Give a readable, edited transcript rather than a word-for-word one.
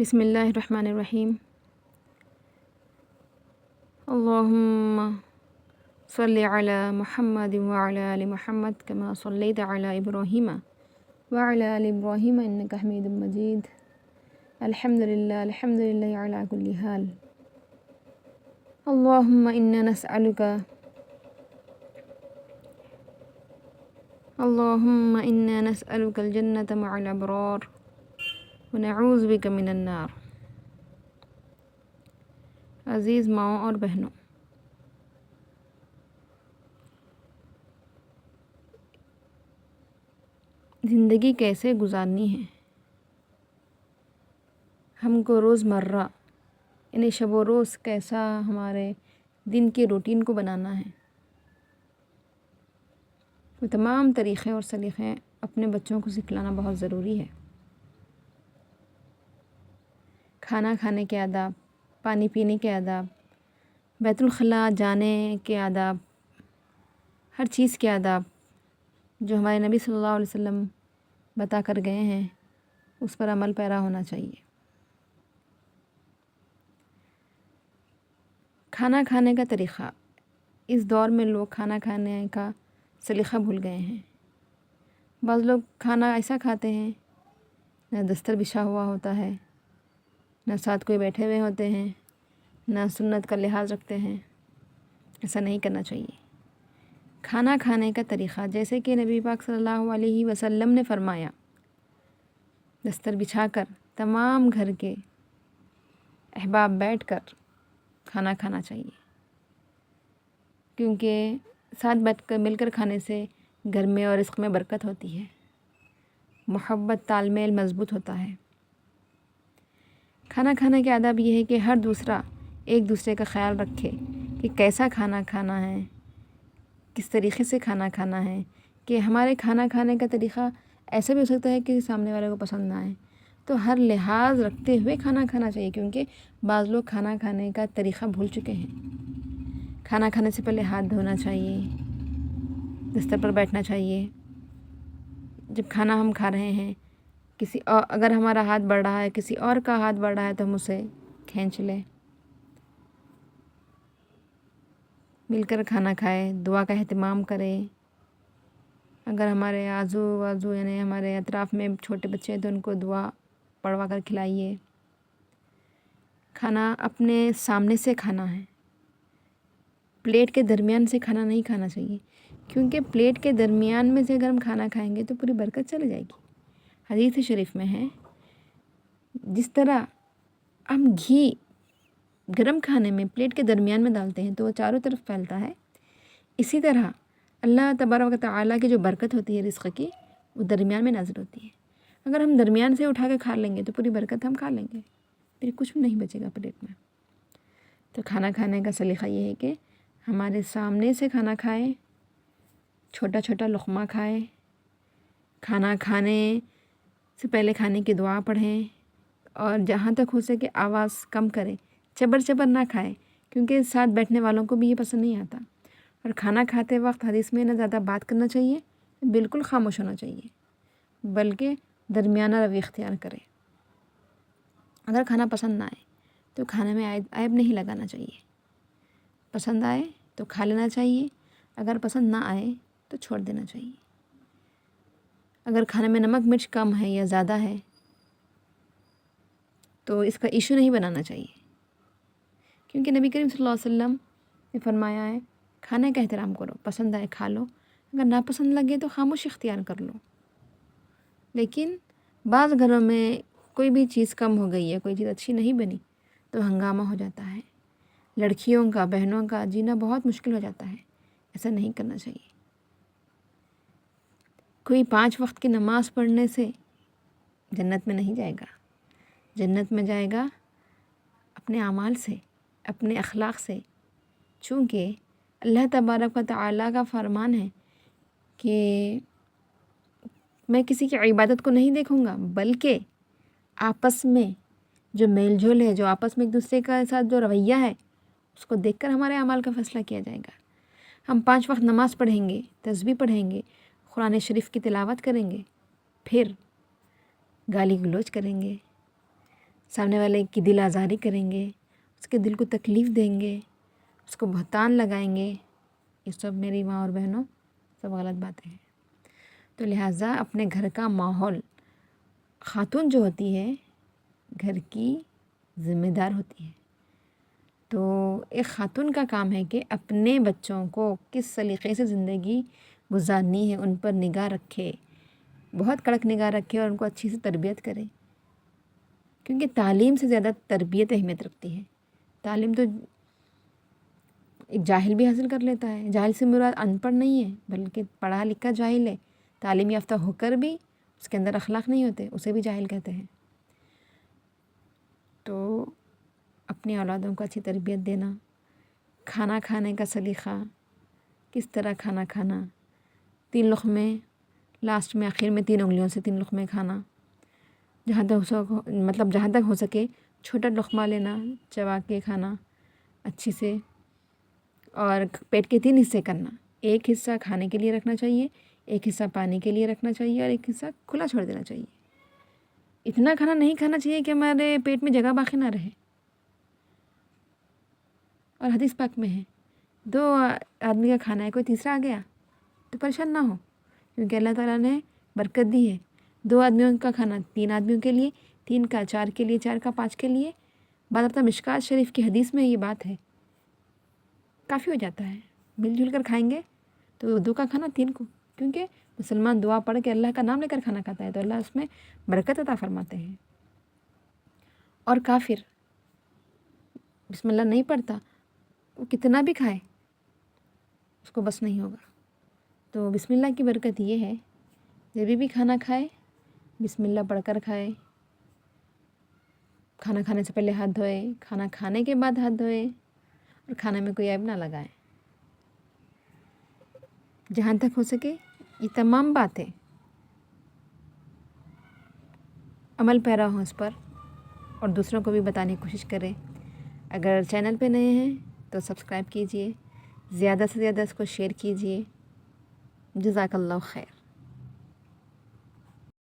بسم اللہ الرحمن الرحیم۔ اللہم صلی علی محمد وعلی آل محمد کما صلیت علی ابراہیم وعلی آل ابراہیم انک حمید مجید۔ الحمدللہ علی کل حال۔ اللہم انا نسألک الجنة مع الابرار ونعوذ بک من النار۔ عزیز ماؤں اور بہنوں، زندگی کیسے گزارنی ہے، ہم کو روز مرہ یعنی شب و روز کیسا ہمارے دن کے روٹین کو بنانا ہے، وہ تمام طریقے اور سلیقے اپنے بچوں کو سکھلانا بہت ضروری ہے۔ کھانا کھانے کے آداب، پانی پینے کے آداب، بیت الخلاء جانے کے آداب، ہر چیز کے آداب جو ہمارے نبی صلی اللہ علیہ وسلم بتا کر گئے ہیں، اس پر عمل پیرا ہونا چاہیے۔ کھانا کھانے کا طریقہ، اس دور میں لوگ کھانا کھانے کا سلیقہ بھول گئے ہیں۔ بعض لوگ کھانا ایسا کھاتے ہیں، نہ دستر بچھا ہوا ہوتا ہے، نہ ساتھ کوئی بیٹھے ہوئے ہوتے ہیں، نہ سنت کا لحاظ رکھتے ہیں۔ ایسا نہیں کرنا چاہیے۔ کھانا کھانے کا طریقہ جیسے کہ نبی پاک صلی اللہ علیہ وسلم نے فرمایا، دستر بچھا کر تمام گھر کے احباب بیٹھ کر کھانا کھانا چاہیے، کیونکہ ساتھ بیٹھ کر مل کر کھانے سے گھر میں اور رزق میں برکت ہوتی ہے، محبت تال میل مضبوط ہوتا ہے۔ کھانا کھانے کے آداب یہ ہے کہ ہر دوسرا ایک دوسرے کا خیال رکھے کہ کیسا کھانا کھانا ہے، کس طریقے سے کھانا کھانا ہے، کہ ہمارے کھانا کھانے کا طریقہ ایسا بھی ہو سکتا ہے کہ سامنے والے کو پسند نہ آئے، تو ہر لحاظ رکھتے ہوئے کھانا کھانا چاہیے، کیونکہ بعض لوگ کھانا کھانے کا طریقہ بھول چکے ہیں۔ کھانا کھانے سے پہلے ہاتھ دھونا چاہیے، بستر پر بیٹھنا چاہیے۔ جب کھانا ہم کھا رہے ہیں، کسی اور اگر ہمارا ہاتھ بڑھ رہا ہے، کسی اور کا ہاتھ بڑھ رہا ہے تو ہم اسے کھینچ لیں، مل کر کھانا کھائے، دعا کا اہتمام کریں۔ اگر ہمارے آزو یعنی ہمارے اطراف میں چھوٹے بچے ہیں تو ان کو دعا پڑھوا کر کھلائیے۔ کھانا اپنے سامنے سے کھانا ہے، پلیٹ کے درمیان سے کھانا نہیں کھانا چاہیے، کیونکہ پلیٹ کے درمیان میں سے اگر ہم کھانا کھائیں گے تو پوری برکت چلی جائے گی۔ حدیث شریف میں ہے، جس طرح ہم گھی گرم کھانے میں پلیٹ کے درمیان میں ڈالتے ہیں تو وہ چاروں طرف پھیلتا ہے، اسی طرح اللہ تبارک و تعالیٰ کی جو برکت ہوتی ہے رزق کی، وہ درمیان میں نازل ہوتی ہے۔ اگر ہم درمیان سے اٹھا کے کھا لیں گے تو پوری برکت ہم کھا لیں گے، پھر کچھ بھی نہیں بچے گا پلیٹ میں۔ تو کھانا کھانے کا سلیقہ یہ ہے کہ ہمارے سامنے سے کھانا کھائیں، چھوٹا چھوٹا لقمہ کھائیں، کھانا کھانے سے پہلے کھانے کی دعا پڑھیں، اور جہاں تک ہو سکے آواز کم کریں، چبر چبر نہ کھائیں، کیونکہ ساتھ بیٹھنے والوں کو بھی یہ پسند نہیں آتا۔ اور کھانا کھاتے وقت حدیث میں نہ زیادہ بات کرنا چاہیے، بالکل خاموش ہونا چاہیے، بلکہ درمیانہ روی اختیار کریں۔ اگر کھانا پسند نہ آئے تو کھانے میں عیب نہیں لگانا چاہیے، پسند آئے تو کھا لینا چاہیے، اگر پسند نہ آئے تو چھوڑ دینا چاہیے۔ اگر کھانے میں نمک مرچ کم ہے یا زیادہ ہے تو اس کا ایشو نہیں بنانا چاہیے، کیونکہ نبی کریم صلی اللہ علیہ وسلم نے فرمایا ہے، کھانے کا احترام کرو، پسند آئے کھا لو، اگر ناپسند لگے تو خاموش اختیار کر لو۔ لیکن بعض گھروں میں کوئی بھی چیز کم ہو گئی ہے، کوئی چیز اچھی نہیں بنی تو ہنگامہ ہو جاتا ہے، لڑکیوں کا بہنوں کا جینا بہت مشکل ہو جاتا ہے۔ ایسا نہیں کرنا چاہیے۔ کوئی 5 وقت کی نماز پڑھنے سے جنت میں نہیں جائے گا، جنت میں جائے گا اپنے اعمال سے، اپنے اخلاق سے، چونکہ اللہ تبارک و تعالیٰ کا فرمان ہے کہ میں کسی کی عبادت کو نہیں دیکھوں گا، بلکہ آپس میں جو میل جول ہے، جو آپس میں ایک دوسرے کا ساتھ جو رویہ ہے، اس کو دیکھ کر ہمارے اعمال کا فیصلہ کیا جائے گا۔ ہم 5 وقت نماز پڑھیں گے، تسبیح پڑھیں گے، قرآن شریف کی تلاوت کریں گے، پھر گالی گلوچ کریں گے، سامنے والے کی دل آزاری کریں گے، اس کے دل کو تکلیف دیں گے، اس کو بہتان لگائیں گے، یہ سب میری ماں اور بہنوں سب غلط باتیں ہیں۔ تو لہٰذا اپنے گھر کا ماحول، خاتون جو ہوتی ہے گھر کی ذمہ دار ہوتی ہے، تو ایک خاتون کا کام ہے کہ اپنے بچوں کو کس سلیقے سے زندگی گزارنی ہے ان پر نگاہ رکھے، بہت کڑک نگاہ رکھے اور ان کو اچھی سے تربیت کرے، کیونکہ تعلیم سے زیادہ تربیت اہمیت رکھتی ہے۔ تعلیم تو ایک جاہل بھی حاصل کر لیتا ہے، جاہل سے مراد ان پڑھ نہیں ہے بلکہ پڑھا لکھا جاہل ہے، تعلیم یافتہ ہو کر بھی اس کے اندر اخلاق نہیں ہوتے، اسے بھی جاہل کہتے ہیں۔ تو اپنی اولادوں کو اچھی تربیت دینا، کھانا کھانے کا سلیقہ، کس طرح کھانا کھانا، 3 لقمے لاسٹ میں آخر میں 3 انگلیوں سے 3 لقمے کھانا، جہاں تک ہو سکے چھوٹا لقمہ لینا، چبا کے کھانا اچھی سے، اور پیٹ کے 3 حصے کرنا، ایک حصہ کھانے کے لیے رکھنا چاہیے، ایک حصہ پانی کے لیے رکھنا چاہیے، اور ایک حصہ کھلا چھوڑ دینا چاہیے۔ اتنا کھانا نہیں کھانا چاہیے کہ ہمارے پیٹ میں جگہ باقی نہ رہے۔ اور حدیث پاک میں ہے 2 آدمی کا کھانا ہے، کوئی تیسرا آ گیا تو پریشان نہ ہو، کیونکہ اللہ تعالیٰ نے برکت دی ہے۔ 2 آدمیوں کا کھانا 3 آدمیوں کے لیے، 3 کا 4 کے لیے، 4 کا 5 کے لیے۔ باضابطہ مشکات شریف کی حدیث میں یہ بات ہے، کافی ہو جاتا ہے، مل جل کر کھائیں گے تو 2 کا کھانا 3 کو، کیونکہ مسلمان دعا پڑھ کے اللہ کا نام لے کر کھانا کھاتا ہے تو اللہ اس میں برکت عطا فرماتے ہیں۔ اور کافر بسم اللہ نہیں پڑھتا، وہ کتنا بھی کھائے اس کو بس نہیں ہوگا۔ تو بسم اللہ کی برکت یہ ہے، جب بھی کھانا کھائے بسم اللہ پڑھ کر کھائے، کھانا کھانے سے پہلے ہاتھ دھوئے، کھانا کھانے کے بعد ہاتھ دھوئے، اور کھانے میں کوئی عیب نہ لگائیں۔ جہاں تک ہو سکے یہ تمام باتیں عمل پیرا ہوں اس پر، اور دوسروں کو بھی بتانے کی کوشش کریں۔ اگر چینل پہ نئے ہیں تو سبسکرائب کیجئے، زیادہ سے زیادہ اس کو شیئر کیجئے۔ جزاک اللہ خیر۔